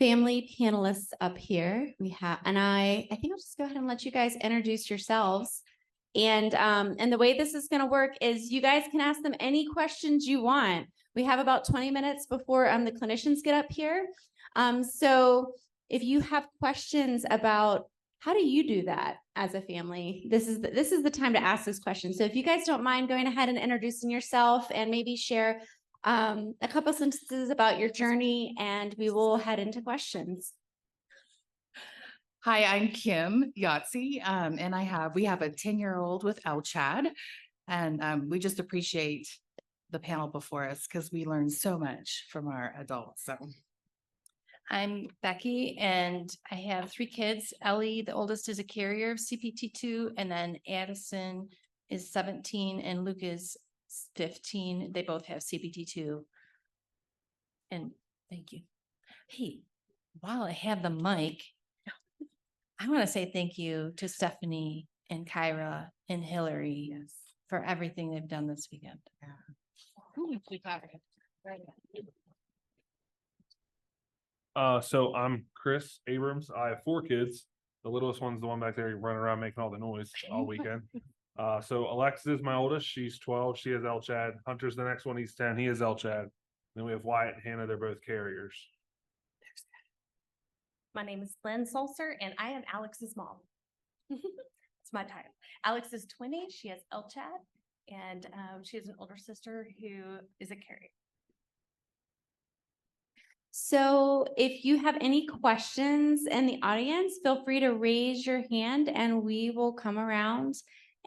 family panelists up here. We have, and I think I'll just go ahead and let you guys introduce yourselves. And the way this is going to work is you guys can ask them any questions you want. We have about 20 minutes before the clinicians get up here. So if you have questions about how do you do that as a family, this is the time to ask this question. So if you guys don't mind going ahead and introducing yourself and maybe share a couple sentences about your journey, and we will head into questions. Hi, I'm Kim Yahtzee, and we have a 10-year-old with LCHAD, and we just appreciate the panel before us because we learn so much from our adults. So, I'm Becky, and I have 3 kids. Ellie, the oldest, is a carrier of CPT2, and then Addison is 17, and Luke is 15. They both have CPT2. And thank you. Hey, while I have the mic, I want to say thank you to Stephanie and Kyra and Hillary for everything they've done this weekend. So I'm Chris Abrams. I have 4 kids. The littlest one's the one back there running around making all the noise all weekend. So Alexis is my oldest. She's 12. She has LCHAD. Hunter's the next one. He's 10. He has LCHAD. Then we have Wyatt and Hannah. They're both carriers. My name is Lynn Solser, and I am Alex's mom. It's my title. Alex is 20. She has LCHAD, and she has an older sister who is a carrier. So if you have any questions in the audience, feel free to raise your hand and we will come around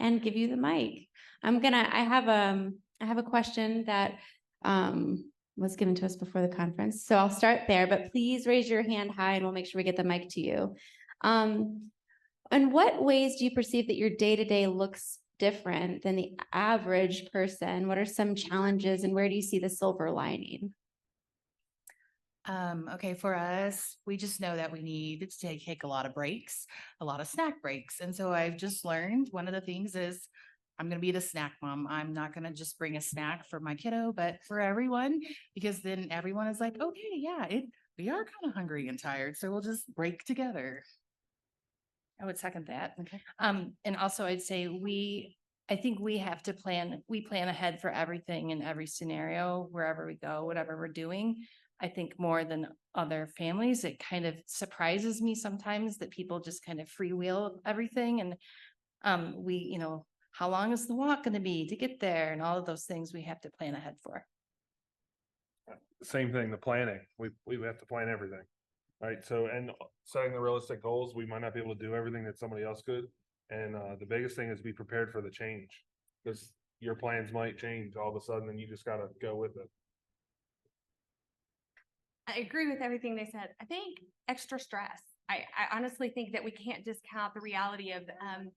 and give you the mic. I have a question that was given to us before the conference. So I'll start there, but please raise your hand high and we'll make sure we get the mic to you. In what ways do you perceive that your day-to-day looks different than the average person? What are some challenges and where do you see the silver lining? Okay, for us, we just know that we need to take a lot of breaks, a lot of snack breaks. And so I've just learned one of the things is I'm going to be the snack mom. I'm not going to just bring a snack for my kiddo, but for everyone, because then everyone is like, okay, yeah, we are kind of hungry and tired. So we'll just break together. I would second that. Okay. And also I'd say I think we have to plan ahead for everything in every scenario, wherever we go, whatever we're doing. I think more than other families, it kind of surprises me sometimes that people just kind of freewheel everything. And how long is the walk going to be to get there? And all of those things we have to plan ahead for. Same thing, the planning. We have to plan everything. Right. So, and setting the realistic goals, we might not be able to do everything that somebody else could. And the biggest thing is be prepared for the change, because your plans might change all of a sudden and you just got to go with it. I agree with everything they said. I think extra stress. I honestly think that we can't discount the reality of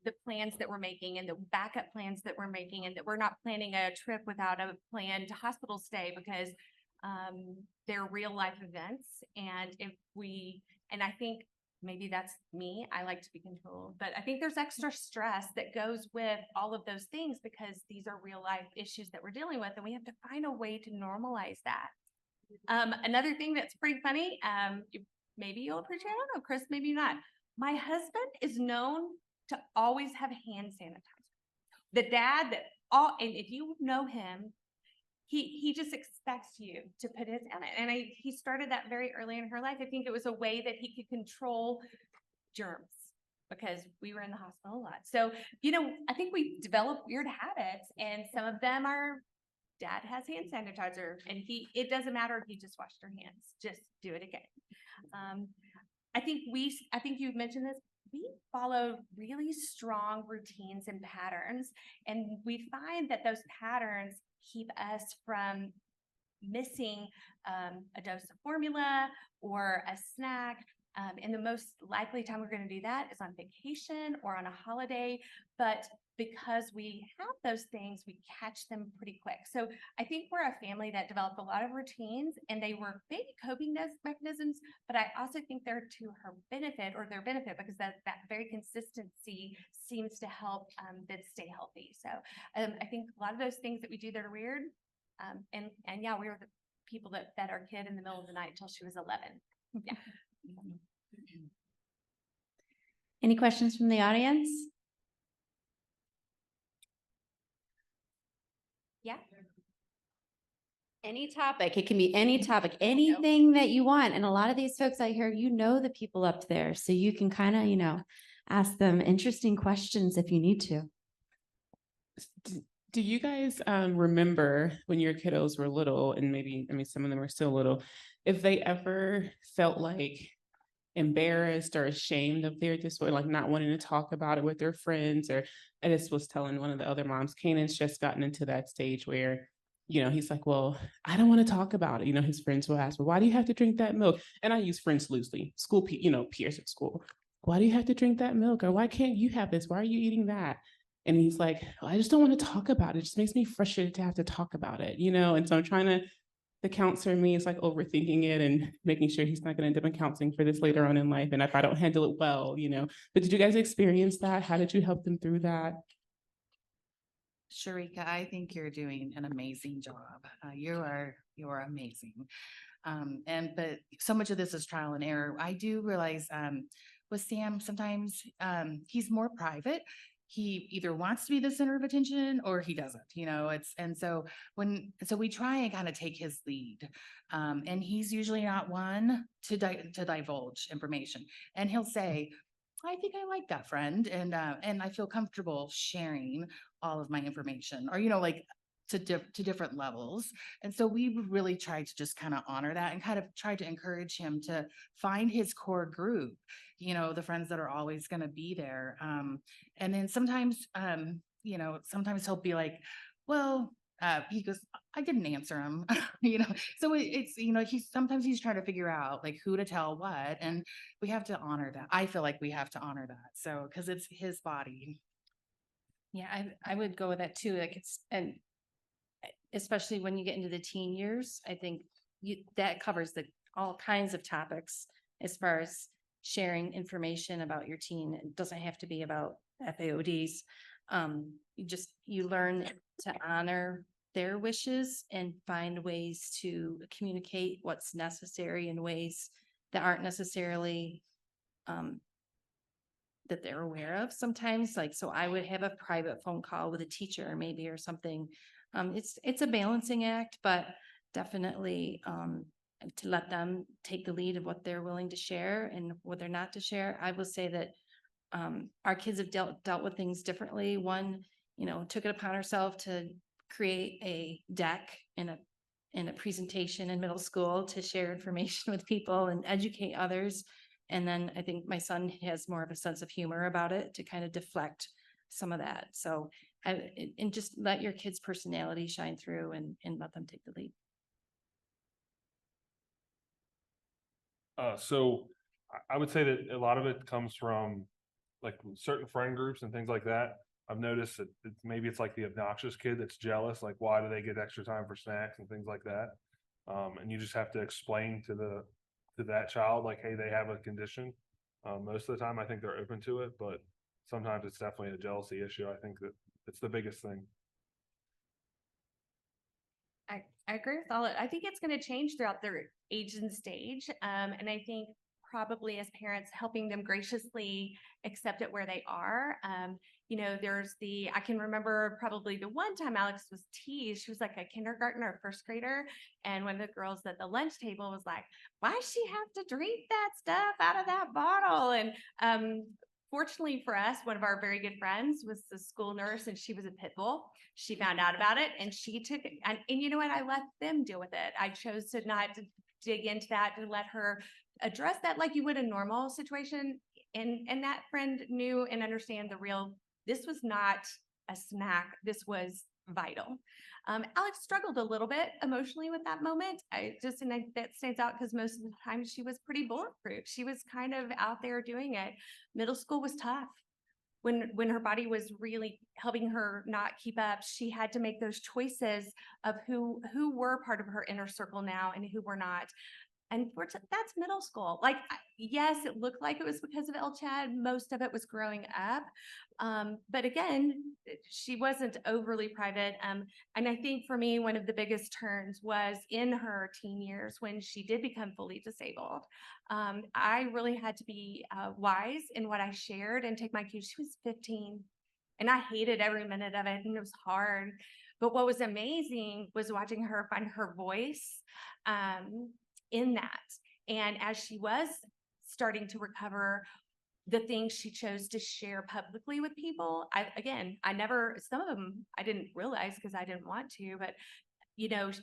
the plans that we're making and the backup plans that we're making, and that we're not planning a trip without a planned hospital stay, because they're real life events. And I think maybe that's me. I like to be controlled, but I think there's extra stress that goes with all of those things because these are real life issues that we're dealing with, and we have to find a way to normalize that. Another thing that's pretty funny, maybe you'll appreciate, I don't know, Chris, maybe not. My husband is known to always have hand sanitizer. The dad and if you know him, he just expects you to put his on it. And he started that very early in her life. I think it was a way that he could control germs because we were in the hospital a lot. So, I think we develop weird habits, and some of them are dad has hand sanitizer and it doesn't matter if you just washed your hands, just do it again. I think you've mentioned this. We follow really strong routines and patterns, and we find that those patterns keep us from missing a dose of formula or a snack. And the most likely time we're going to do that is on vacation or on a holiday. But because we have those things, we catch them pretty quick. So I think we're a family that developed a lot of routines, and they were big coping mechanisms, but I also think they're to their benefit, because that very consistency seems to help them stay healthy. So I think a lot of those things that we do that are weird, and yeah, we were the people that fed our kid in the middle of the night until she was 11. Yeah. Any questions from the audience? Yeah. Any topic. It can be any topic, anything that you want. And a lot of these folks I hear, the people up there. So you can kind of, ask them interesting questions if you need to. Do you guys remember when your kiddos were little, and maybe, I mean, some of them are still little, if they ever felt like embarrassed or ashamed of their disability, like not wanting to talk about it with their friends? Or I just was telling one of the other moms, Kanan's just gotten into that stage where, he's like, well, I don't want to talk about it. His friends will ask, well, why do you have to drink that milk? And I use friends loosely, peers at school. Why do you have to drink that milk? Or why can't you have this? Why are you eating that? And he's like, I just don't want to talk about it. It just makes me frustrated to have to talk about it, And so I'm trying to, the counselor in me is like overthinking it and making sure he's not going to end up in counseling for this later on in life. And if I don't handle it well. But did you guys experience that? How did you help them through that? Sharika, I think you're doing an amazing job. You're amazing. But so much of this is trial and error. I do realize, with Sam, sometimes, he's more private. He either wants to be the center of attention or he doesn't, so we try and kind of take his lead. And he's usually not one to divulge information. And he'll say, I think I like that friend, and I feel comfortable sharing all of my information, or like to different levels. And so we really tried to just kind of honor that and kind of try to encourage him to find his core group, the friends that are always going to be there. And then sometimes, sometimes he'll be like, well, he goes, I didn't answer him, so it's, he's trying to figure out like who to tell what, and we have to honor that. I feel like we have to honor that. So, cause it's his body. Yeah, I would go with that too. Like and especially when you get into the teen years, I think that covers all kinds of topics as far as sharing information about your teen. It doesn't have to be about FAODs. You learn to honor their wishes and find ways to communicate what's necessary in ways that aren't necessarily that they're aware of sometimes. Like, so I would have a private phone call with a teacher maybe or something. It's a balancing act, but definitely to let them take the lead of what they're willing to share and what they're not to share. I will say that our kids have dealt with things differently. One, took it upon herself to create a deck in a presentation in middle school to share information with people and educate others. And then I think my son has more of a sense of humor about it to kind of deflect some of that. So and just let your kids' personality shine through and let them take the lead. So I would say that a lot of it comes from like certain friend groups and things like that. I've noticed that maybe it's like the obnoxious kid that's jealous, like why do they get extra time for snacks and things like that. And you just have to explain to that child, like, hey, they have a condition. Most of the time I think they're open to it, but sometimes it's definitely a jealousy issue. I think that it's the biggest thing. I agree with all it. I think it's going to change throughout their age and stage. And I think probably as parents, helping them graciously accept it where they are. I can remember probably the one time Alex was teased. She was like a kindergartner or first grader. And one of the girls at the lunch table was like, why does she have to drink that stuff out of that bottle? And fortunately for us, one of our very good friends was the school nurse and she was a pit bull. She found out about it and she took it. And you know what? I let them deal with it. I chose to not dig into that, to let her address that like you would a normal situation. And that friend knew and understand this was not a snack. This was vital. Alex struggled a little bit emotionally with that moment. That stands out because most of the time she was pretty bulletproof. She was kind of out there doing it. Middle school was tough. When her body was really helping her not keep up, she had to make those choices of who were part of her inner circle now and who were not. Unfortunately, that's middle school. Like, yes, it looked like it was because of El Chad. Most of it was growing up. But again, she wasn't overly private. And I think for me, one of the biggest turns was in her teen years when she did become fully disabled. I really had to be wise in what I shared and take my cues. She was 15 and I hated every minute of it and it was hard. But what was amazing was watching her find her voice. In that. And as she was starting to recover, the things she chose to share publicly with people, I never, some of them I didn't realize because I didn't want to, but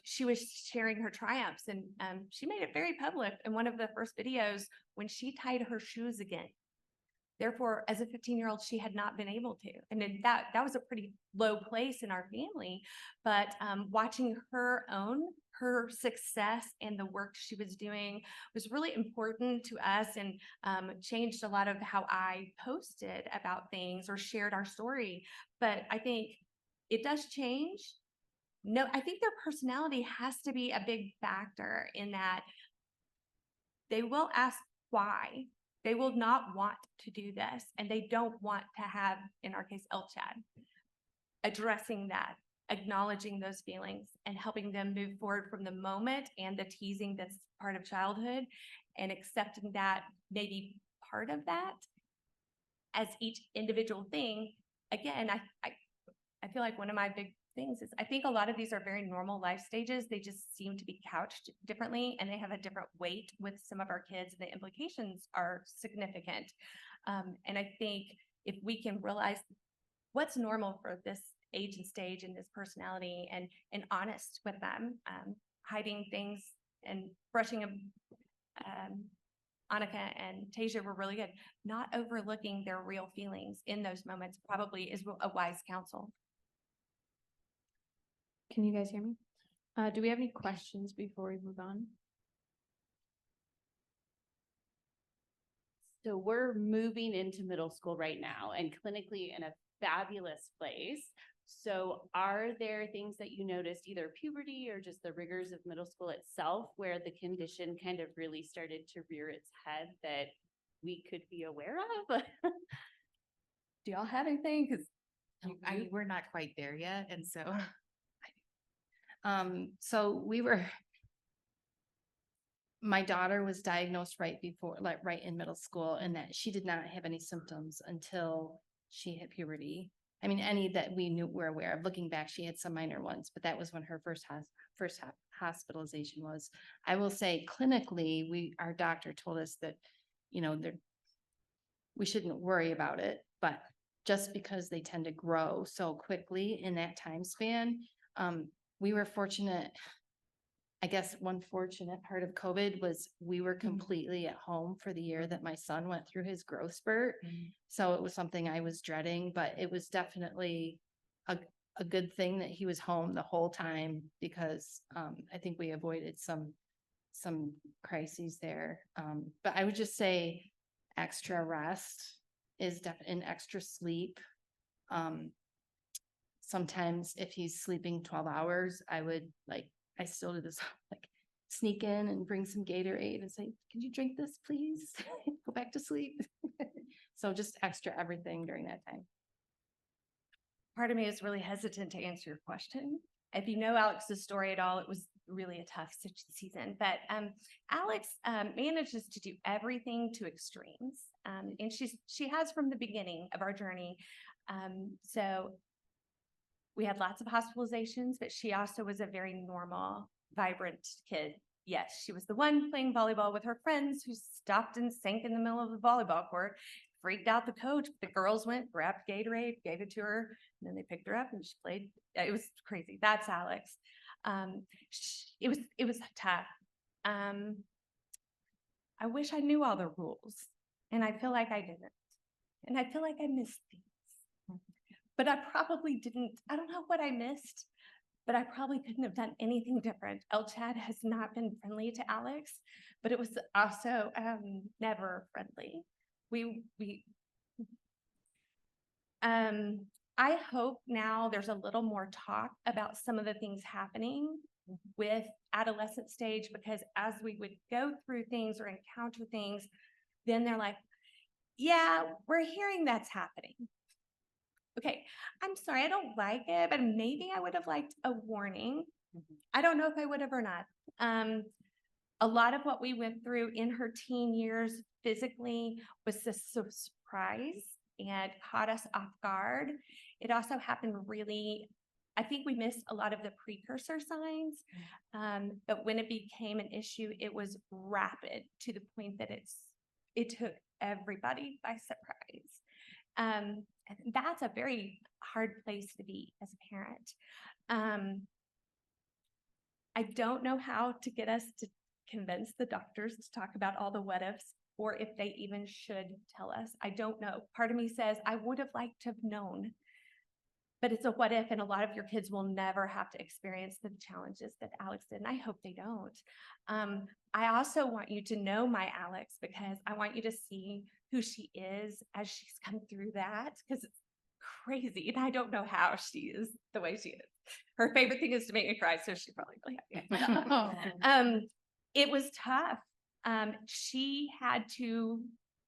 she was sharing her triumphs and she made it very public. In one of the first videos when she tied her shoes again. Therefore, as a 15-year-old, she had not been able to. And then that was a pretty low place in our family. But watching her success and the work she was doing was really important to us and changed a lot of how I posted about things or shared our story. But I think it does change. No, I think their personality has to be a big factor in that they will ask why. They will not want to do this, and they don't want to have, in our case, El Chad. Addressing that, acknowledging those feelings, and helping them move forward from the moment and the teasing that's part of childhood, and accepting that maybe part of that as each individual thing. Again, I feel like one of my big things is I think a lot of these are very normal life stages. They just seem to be couched differently and they have a different weight with some of our kids. The implications are significant. And I think if we can realize what's normal for this age and stage and this personality and honest with them, hiding things and brushing them. Annika and Tasia were really good. Not overlooking their real feelings in those moments probably is a wise counsel. Can you guys hear me? Do we have any questions before we move on? So we're moving into middle school right now and clinically in a fabulous place. So are there things that you noticed, either puberty or just the rigors of middle school itself, where the condition kind of really started to rear its head that we could be aware of? Do y'all have anything? Because We're not quite there yet. And so my daughter was diagnosed right in middle school, and that she did not have any symptoms until she hit puberty. I mean, any that we were aware of. Looking back, she had some minor ones, but that was when her first hospitalization was. I will say clinically, our doctor told us that, we shouldn't worry about it, but just because they tend to grow so quickly in that time span, we were fortunate. I guess one fortunate part of COVID was we were completely at home for the year that my son went through his growth spurt. So it was something I was dreading, but it was definitely a good thing that he was home the whole time, because I think we avoided some crises there. But I would just say extra rest is definitely, and extra sleep. Sometimes if he's sleeping 12 hours, I still do this, sneak in and bring some Gatorade and say, can you drink this, please? Go back to sleep. So just extra everything during that time. part of me is really hesitant to answer your question. If you know Alex's story at all, it was really a tough season, but Alex manages to do everything to extremes. And she has from the beginning of our journey. So we had lots of hospitalizations, but she also was a very normal, vibrant kid. Yes, she was the one playing volleyball with her friends who stopped and sank in the middle of the volleyball court, freaked out the coach. The girls went, grabbed Gatorade, gave it to her, and then they picked her up and she played. It was crazy. That's Alex. It was tough. I wish I knew all the rules, and I feel like I didn't. And I feel like I missed things. But I probably didn't. I don't know what I missed, but I probably couldn't have done anything different. El Chad has not been friendly to Alex, but it was also never friendly. I hope now there's a little more talk about some of the things happening with adolescent stage, because as we would go through things or encounter things, then they're like, yeah, we're hearing that's happening. Okay, I'm sorry, I don't like it, but maybe I would have liked a warning. I don't know if I would have or not. A lot of what we went through in her teen years physically was a surprise and caught us off guard. It also happened really, I think we missed a lot of the precursor signs, but when it became an issue, it was rapid to the point that it took everybody by surprise. And that's a very hard place to be as a parent. I don't know how to get us to convince the doctors to talk about all the what ifs, or if they even should tell us. I don't know. Part of me says I would have liked to have known, but it's a what if, and a lot of your kids will never have to experience the challenges that Alex did, and I hope they don't. I also want you to know my Alex, because I want you to see who she is as she's come through that, because it's crazy, and I don't know how she is the way she is. Her favorite thing is to make me cry, so she's probably really happy. It was tough. She had to,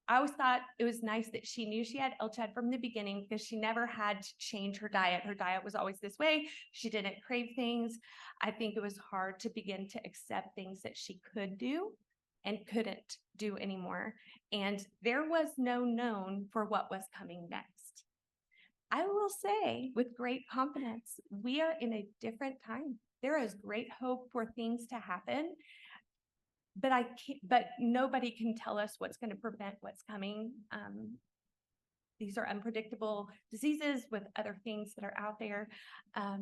I always thought it was nice that she knew she had LCHAD from the beginning, because she never had to change her diet. Her diet was always this way. She didn't crave things. I think it was hard to begin to accept things that she could do and couldn't do anymore. And there was no known for what was coming next. I will say with great confidence, we are in a different time. There is great hope for things to happen. But nobody can tell us what's going to prevent what's coming. These are unpredictable diseases with other things that are out there. I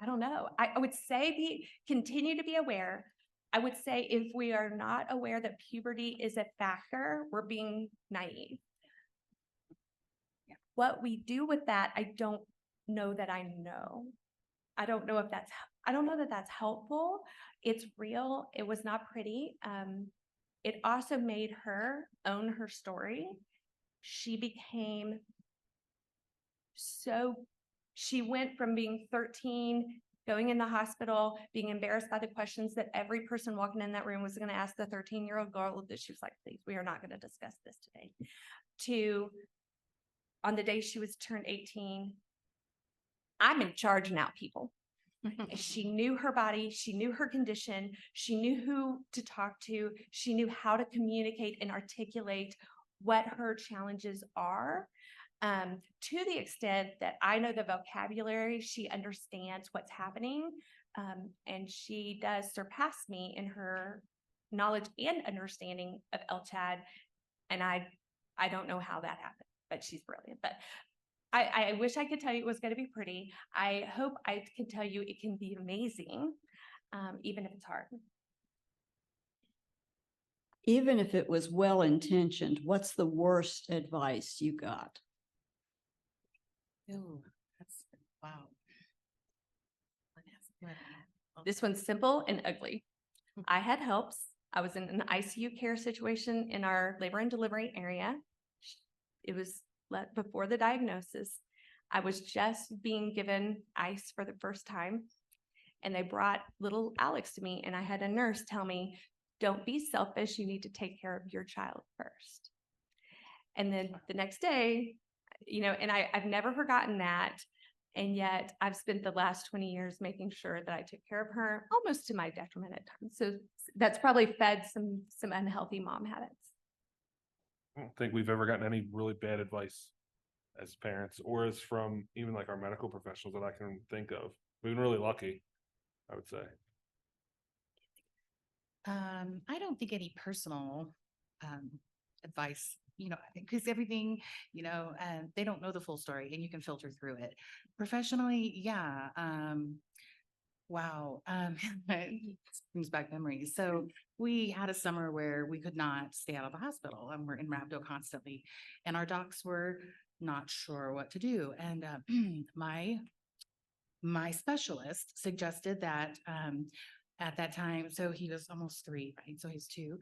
don't know. I would say continue to be aware. I would say if we are not aware that puberty is a factor, we're being naive. What we do with that, I don't know that I know. I don't know that that's helpful. It's real. It was not pretty. It also made her own her story. She went from being 13, going in the hospital, being embarrassed by the questions that every person walking in that room was going to ask the 13-year-old girl, that she was like, please, we are not going to discuss this today, to on the day she was turned 18, I'm in charge now, people. She knew her body. She knew her condition. She knew who to talk to. She knew how to communicate and articulate what her challenges are. To the extent that I know the vocabulary, she understands what's happening. And she does surpass me in her knowledge and understanding of LCHAD. And I don't know how that happened, but she's brilliant. But I wish I could tell you it was going to be pretty. I hope I can tell you it can be amazing, even if it's hard. Even if it was well-intentioned, what's the worst advice you got? Ooh, that's, wow. This one's simple and ugly. I had helps. I was in an ICU care situation in our labor and delivery area. It was before the diagnosis. I was just being given ice for the first time, and they brought little Alex to me, and I had a nurse tell me, don't be selfish, you need to take care of your child first. And then the next day, and I've never forgotten that. And yet I've spent the last 20 years making sure that I took care of her, almost to my detriment at times. So that's probably fed some unhealthy mom habits. I don't think we've ever gotten any really bad advice as parents, or as from even like our medical professionals that I can think of. We've been really lucky, I would say. I don't think any personal advice, because everything, they don't know the full story, and you can filter through it. Professionally, yeah. Wow. It brings back memories. So we had a summer where we could not stay out of the hospital, and we're in rhabdo constantly, and our docs were not sure what to do. And my specialist suggested that at that time, so he was almost 3, right? So he's 2.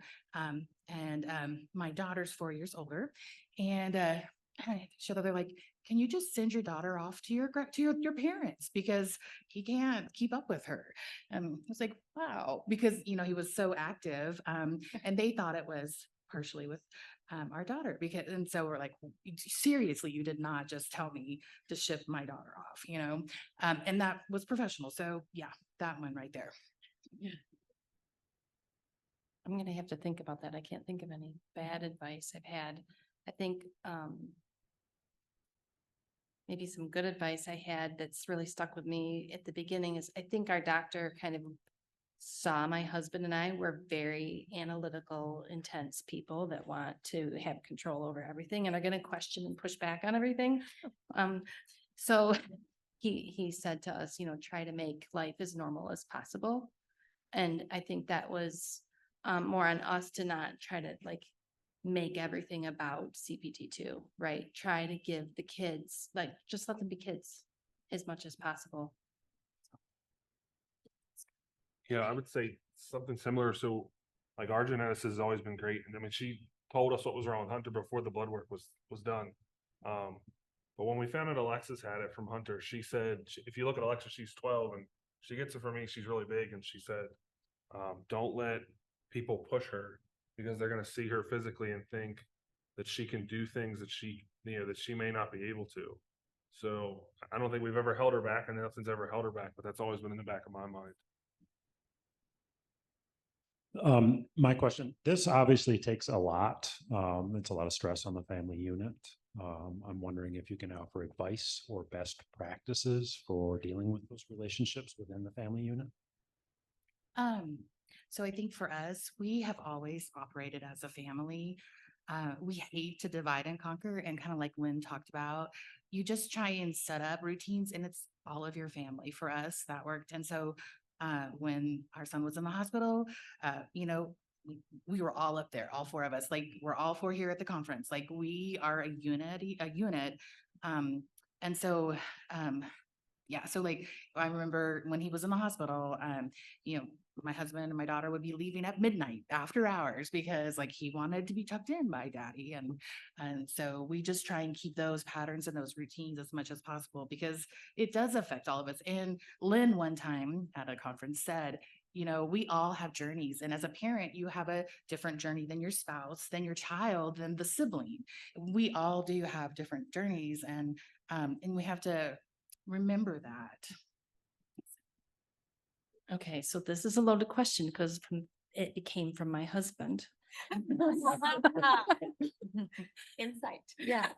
And my daughter's 4 years older. And so they're like, can you just send your daughter off to your parents because he can't keep up with her? And I was like, wow, because he was so active, and they thought it was partially with our daughter because, and so we're like, seriously, you did not just tell me to ship my daughter off, and that was professional. So yeah, that one right there. I'm gonna have to think about that. I can't think of any bad advice I've had. I think, maybe some good advice I had that's really stuck with me at the beginning is I think our doctor kind of saw my husband and I were very analytical, intense people that want to have control over everything and are gonna question and push back on everything. So he said to us, try to make life as normal as possible. And I think that was more on us to not try to make everything about CPT2, right? Try to give the kids, just let them be kids as much as possible. Yeah, I would say something similar. So like our geneticist has always been great. And I mean, she told us what was wrong with Hunter before the blood work was done. But when we found out Alexis had it from Hunter, she said, if you look at Alexis, she's 12 and she gets it from me. She's really big. And she said, don't let people push her because they're going to see her physically and think that she can do things that that she may not be able to. So I don't think we've ever held her back and nothing's ever held her back, but that's always been in the back of my mind. My question, this obviously takes a lot. It's a lot of stress on the family unit. I'm wondering if you can offer advice or best practices for dealing with those relationships within the family unit. So I think for us, we have always operated as a family. We hate to divide and conquer, and kind of like Lynn talked about, you just try and set up routines and it's all of your family. For us, that worked. And so when our son was in the hospital, we were all up there, all four of us. Like we're all four here at the conference. Like we are a unit. And so yeah, so like I remember when he was in the hospital, my husband and my daughter would be leaving at midnight after hours because like he wanted to be tucked in by daddy. And so we just try and keep those patterns and those routines as much as possible because it does affect all of us. And Lynn one time at a conference said, we all have journeys. And as a parent, you have a different journey than your spouse, than your child, than the sibling. We all do have different journeys and we have to remember that. Okay, so this is a loaded question because it came from my husband. Insight. Yeah.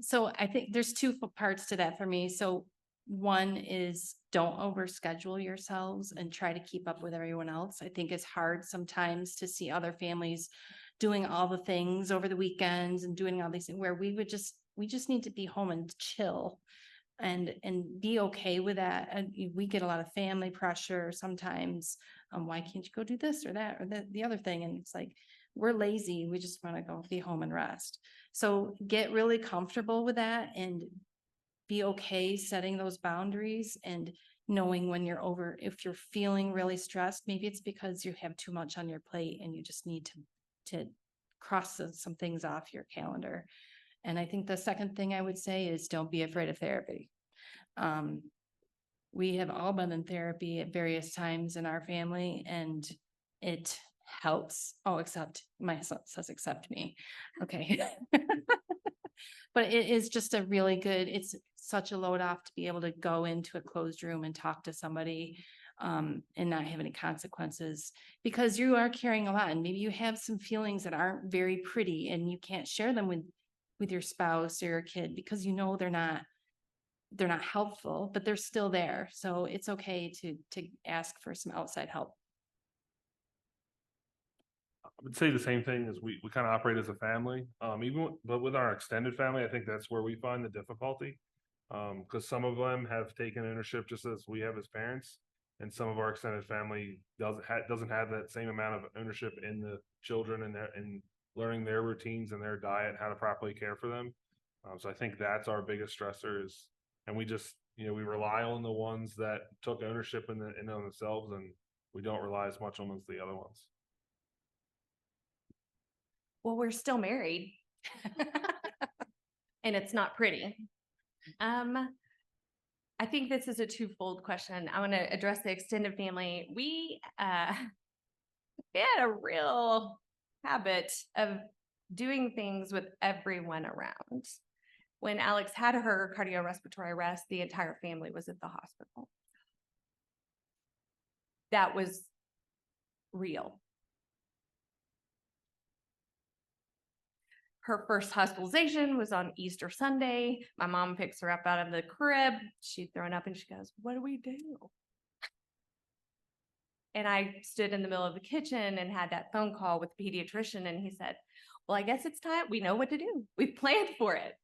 So I think there's two parts to that for me. So one is don't overschedule yourselves and try to keep up with everyone else. I think it's hard sometimes to see other families doing all the things over the weekends and doing all these things where we just need to be home and chill and be okay with that. And we get a lot of family pressure sometimes. Why can't you go do this or that or the other thing? And it's like, we're lazy. We just want to go be home and rest. So get really comfortable with that and be okay setting those boundaries and knowing when if you're feeling really stressed, maybe it's because you have too much on your plate and you just need to cross some things off your calendar. And I think the second thing I would say is don't be afraid of therapy. We have all been in therapy at various times in our family and it helps. Oh, except my son says, except me. Okay. But it is just it's such a load off to be able to go into a closed room and talk to somebody and not have any consequences because you are carrying a lot and maybe you have some feelings that aren't very pretty and you can't share them with your spouse or your kid because they're not helpful, but they're still there. So it's okay to ask for some outside help. I would say the same thing as we kind of operate as a family. But with our extended family, I think that's where we find the difficulty. Because some of them have taken ownership just as we have as parents, and some of our extended family doesn't have that same amount of ownership in the children and learning their routines and their diet, how to properly care for them. So I think that's our biggest stressor and we just we rely on the ones that took ownership in on themselves, and we don't rely as much on the other ones. Well, we're still married. and it's not pretty. I think this is a twofold question. I want to address the extended family. We had a real habit of doing things with everyone around. When Alex had her cardiorespiratory arrest, the entire family was at the hospital. That was real. Her first hospitalization was on Easter Sunday. My mom picks her up out of the crib. She'd thrown up and she goes, "What do we do?" And I stood in the middle of the kitchen and had that phone call with the pediatrician, and he said, "Well, I guess it's time. We know what to do. We've planned for it."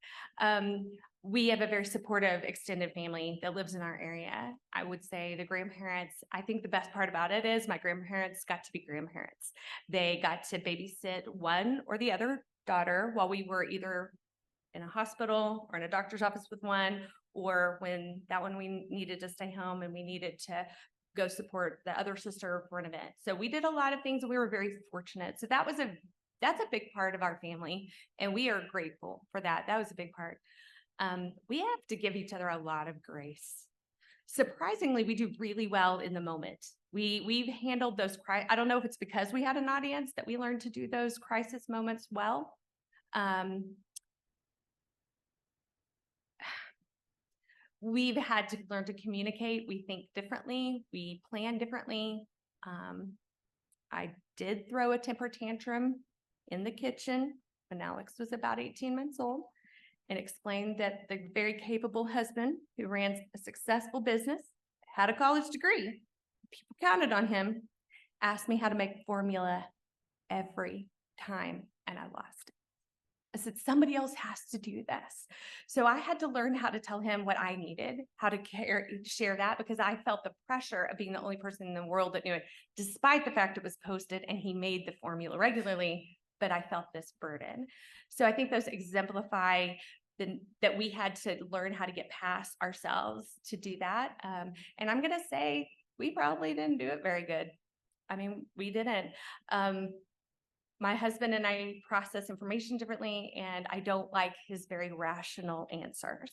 We have a very supportive extended family that lives in our area. I would say the grandparents, I think the best part about it is my grandparents got to be grandparents. They got to babysit one or the other daughter while we were either in a hospital or in a doctor's office with one, or when that one we needed to stay home and we needed to go support the other sister for an event. So we did a lot of things and we were very fortunate. So that's a big part of our family, and we are grateful for that. That was a big part. We have to give each other a lot of grace. Surprisingly, we do really well in the moment. We've handled those I don't know if it's because we had an audience that we learned to do those crisis moments well. We've had to learn to communicate. We think differently. We plan differently. I did throw a temper tantrum in the kitchen when Alex was about 18 months old and explained that the very capable husband who ran a successful business, had a college degree, people counted on him, asked me how to make formula every time, and I lost it. I said, somebody else has to do this. So I had to learn how to tell him what I needed, how to share that, because I felt the pressure of being the only person in the world that knew it, despite the fact it was posted and he made the formula regularly, but I felt this burden. So I think those exemplify that we had to learn how to get past ourselves to do that. And I'm going to say we probably didn't do it very good. I mean, we didn't. My husband and I process information differently, and I don't like his very rational answers.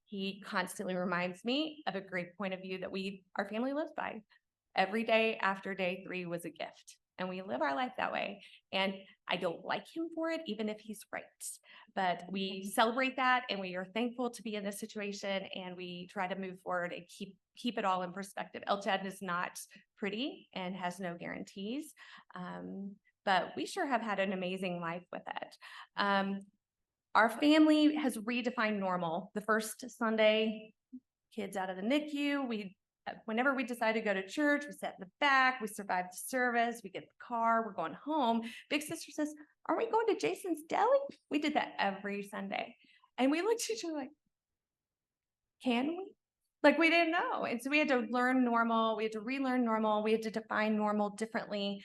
He constantly reminds me of a great point of view that our family lives by. Every day after day 3 was a gift, and we live our life that way. And I don't like him for it, even if he's right. But we celebrate that, and we are thankful to be in this situation, and we try to move forward and keep it all in perspective. LTAD is not pretty and has no guarantees. But we sure have had an amazing life with it. Our family has redefined normal. The first Sunday, kids out of the NICU, whenever we decide to go to church, we sat in the back, we survived the service, we get the car, we're going home. Big sister says, "Aren't we going to Jason's Deli?" We did that every Sunday. And we looked at each other like, can we? Like, we didn't know. And so we had to learn normal. We had to relearn normal. We had to define normal differently.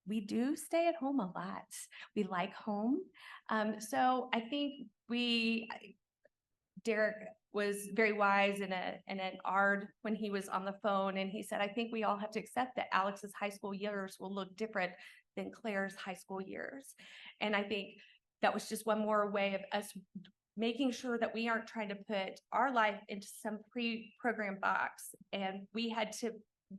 We do stay at home a lot. We like home. So I think Derek was very wise in an ARD when he was on the phone. And he said, I think we all have to accept that Alex's high school years will look different than Claire's high school years. And I think that was just one more way of us making sure that we aren't trying to put our life into some pre-programmed box. And we had to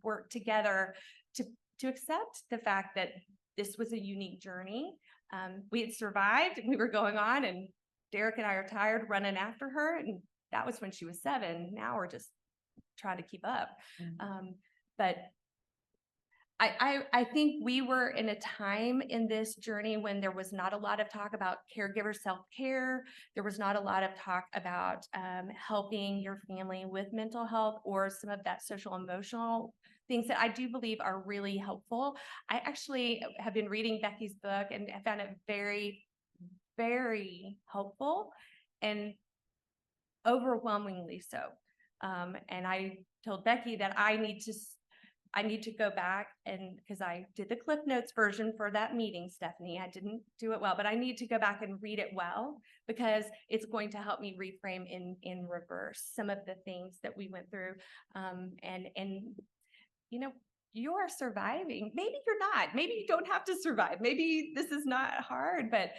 work together to accept the fact that this was a unique journey. We had survived, and we were going on, and Derek and I are tired running after her. And that was when she was 7. Now we're just trying to keep up. But I think we were in a time in this journey when there was not a lot of talk about caregiver self-care. There was not a lot of talk about helping your family with mental health or some of that social emotional things that I do believe are really helpful. I actually have been reading Becky's book and I found it very, very helpful and overwhelmingly so. And I told Becky that I need to go back, and because I did the Cliff Notes version for that meeting, Stephanie, I didn't do it well, but I need to go back and read it well because it's going to help me reframe in reverse some of the things that we went through. And you know, you are surviving. Maybe you're not. Maybe you don't have to survive. Maybe this is not hard, but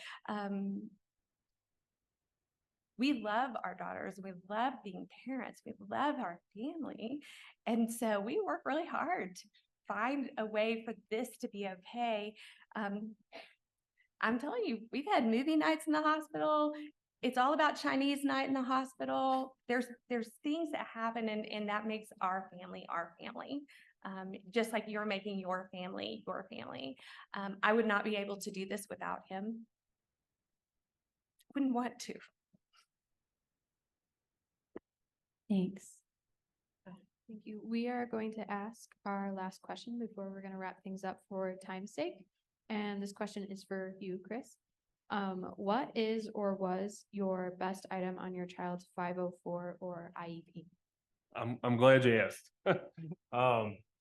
we love our daughters. We love being parents. We love our family. And so we work really hard to find a way for this to be okay. I'm telling you, we've had movie nights in the hospital. It's all about Chinese night in the hospital. There's things that happen and that makes our family our family. Just like you're making your family your family. I would not be able to do this without him. Wouldn't want to. Thanks. Thank you. We are going to ask our last question before we're going to wrap things up for time's sake. And this question is for you, Chris. What is or was your best item on your child's 504 or IEP? I'm glad you asked.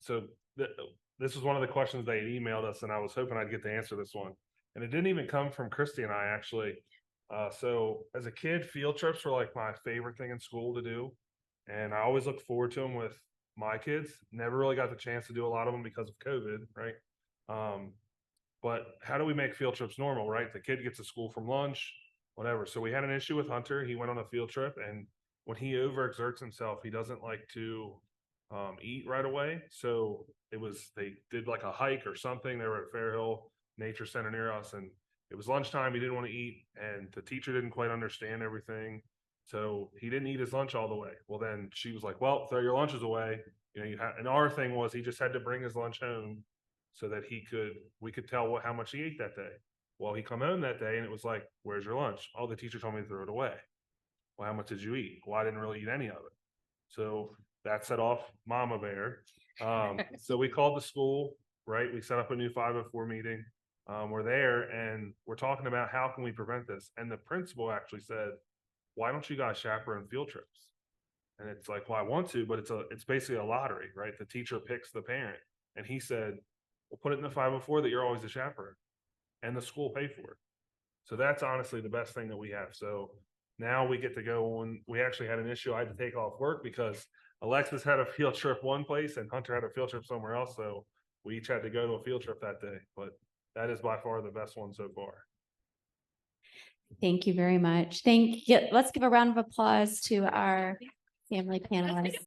So this was one of the questions they had emailed us, and I was hoping I'd get to answer this one. And it didn't even come from Christy and I, actually. So as a kid, field trips were like my favorite thing in school to do. And I always looked forward to them with my kids. Never really got the chance to do a lot of them because of COVID, right? But how do we make field trips normal, right? The kid gets to school from lunch, whatever. So we had an issue with Hunter. He went on a field trip, and when he overexerts himself, he doesn't like to eat right away. So they did like a hike or something. They were at Fair Hill Nature Center near us, and it was lunchtime. He didn't want to eat, and the teacher didn't quite understand everything. So he didn't eat his lunch all the way. Well, then she was like, well, throw your lunches away. You know, and our thing was he just had to bring his lunch home so that we could tell how much he ate that day. Well, he come home that day and it was like, where's your lunch? Oh, the teacher told me to throw it away. Well, how much did you eat? Well, I didn't really eat any of it. So that set off Mama Bear. So we called the school, right? We set up a new 504 meeting. We're there and we're talking about how can we prevent this? And the principal actually said, why don't you guys chaperone field trips? And it's like, well, I want to, but it's basically a lottery, right? The teacher picks the parent. And he said, we'll put it in the 504 that you're always the chaperone and the school pay for it. So that's honestly the best thing that we have. So now we get to go on. We actually had an issue. I had to take off work because Alexis had a field trip one place and Hunter had a field trip somewhere else. So we each had to go to a field trip that day, but that is by far the best one so far. Thank you very much. Let's give a round of applause to our family panelists.